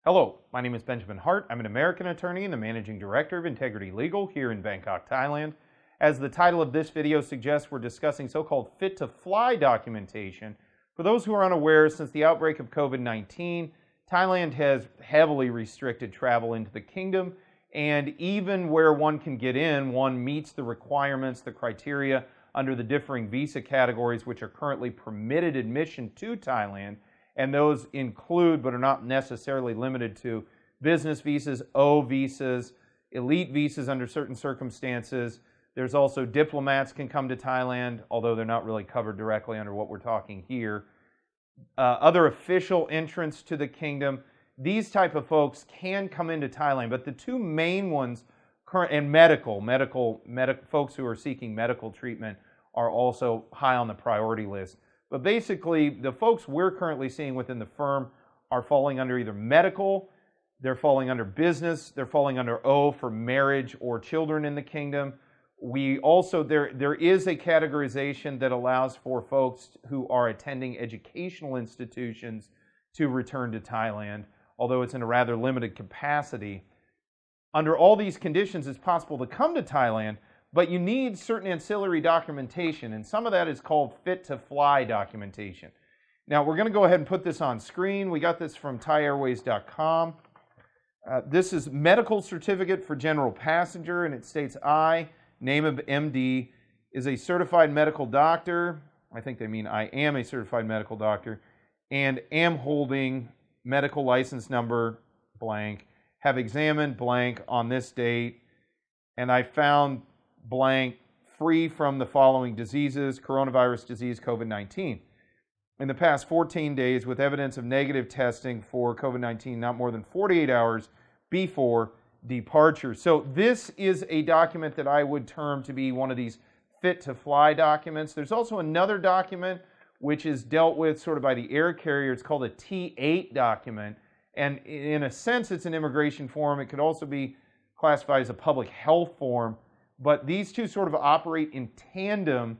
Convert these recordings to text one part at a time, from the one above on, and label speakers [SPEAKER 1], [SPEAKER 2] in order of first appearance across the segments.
[SPEAKER 1] Hello, my name is Benjamin Hart. I'm an American attorney and the Managing Director of Integrity Legal here in Bangkok, Thailand. As the title of this video suggests, we're discussing so-called fit-to-fly documentation. For those who are unaware, since the outbreak of COVID-19, Thailand has heavily restricted travel into the kingdom, and even where one can get in, one meets the requirements, the criteria under the differing visa categories which are currently permitted admission to Thailand. And those include, but are not necessarily limited to, business visas, O visas, elite visas under certain circumstances. There's also diplomats can come to Thailand, although they're not really covered directly under what we're talking here. Other official entrants to the kingdom. These type of folks can come into Thailand, but the two main ones, and medical folks who are seeking medical treatment are also high on the priority list. But basically, the folks we're currently seeing within the firm are falling under either medical, they're falling under business, they're falling under O for marriage or children in the kingdom. We also, there is a categorization that allows for folks who are attending educational institutions to return to Thailand, although it's in a rather limited capacity. Under all these conditions, it's possible to come to Thailand, but you need certain ancillary documentation, and some of that is called fit-to-fly documentation. Now, we're going to go ahead and put this on screen. We got this from thaiairways.com. This is medical certificate for general passenger, and it states I, name of MD, is a certified medical doctor. I think they mean I am a certified medical doctor, and am holding medical license number blank, have examined blank on this date, and I found blank free from the following diseases: coronavirus disease, COVID-19. In the past 14 days with evidence of negative testing for COVID-19 not more than 48 hours before departure. So this is a document that I would term to be one of these fit-to-fly documents. There's also another document which is dealt with sort of by the air carrier. It's called a T8 document, and in a sense it's an immigration form. It could also be classified as a public health form. But these two sort of operate in tandem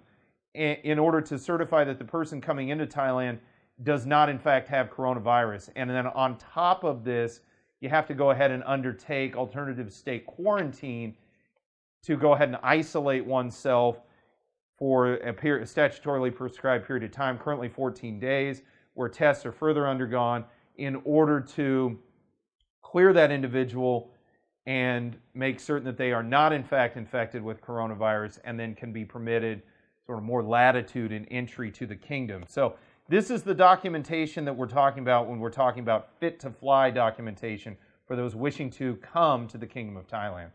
[SPEAKER 1] in order to certify that the person coming into Thailand does not in fact have coronavirus. And then on top of this, you have to go ahead and undertake alternative state quarantine to go ahead and isolate oneself for a statutorily prescribed period of time, currently 14 days, where tests are further undergone in order to clear that individual and make certain that they are not in fact infected with coronavirus, and then can be permitted sort of more latitude in entry to the kingdom. So this is the documentation that we're talking about when we're talking about fit-to-fly documentation for those wishing to come to the Kingdom of Thailand.